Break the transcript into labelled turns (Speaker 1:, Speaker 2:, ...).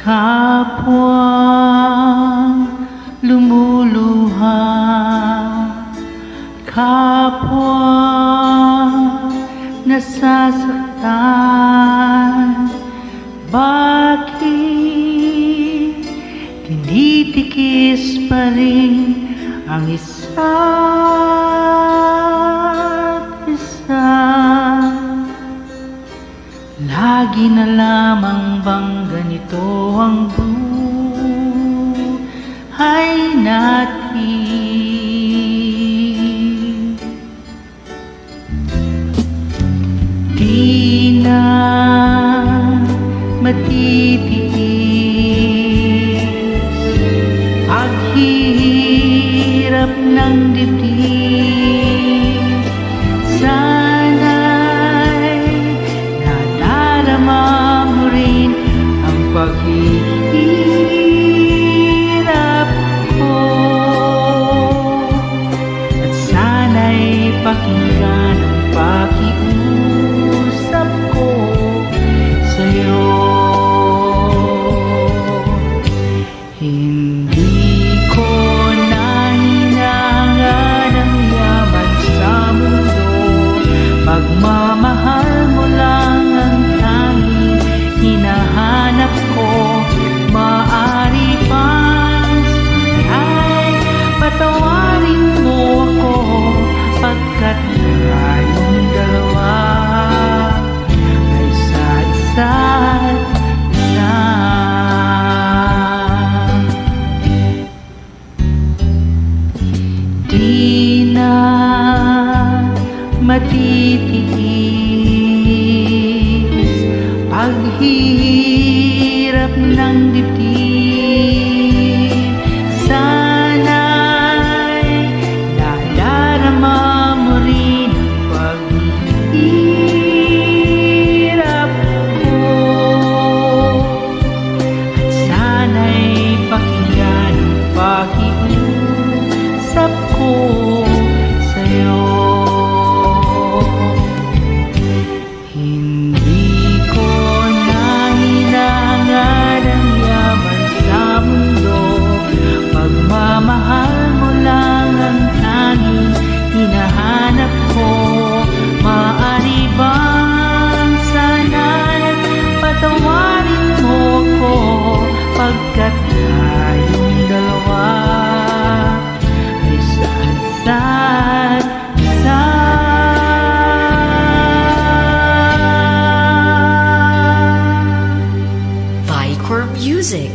Speaker 1: kapwa lumuluha, kapwa nasasaktan. Bakit tinitikis pa rin ang isa't isa? Lagi na lamang bang ganito ang buhay natin? Di na matitiis paghihirap ng dibdib. Sana'y nadarama mo rin ang paghihirap ko, at sana'y pakinggan ang pakiusap ko sa'yo. Hindi ko na hinangad ang yaman sa mundo, pagmamahal mo lang ang tanging hinahanap ko. Maaari bang sana'y patawarin mo ako, pagkat tayong dalawa ay sa-isa't isa. Di na matitiis paghihirap ng dibdib. Sana'y nadarama mo rin ang paghihirap ko, at sana'y pakinggan ang pakiusap ko sa'yo. Hindi ko na hinangad ang yaman sa mundo, pagmamahal mo lang ang tanging hinahanap ko. Maaari bang sana'y patawarin mo ko, pagkat tayong dalawa ay sa-isa't isa.
Speaker 2: Vicor Music.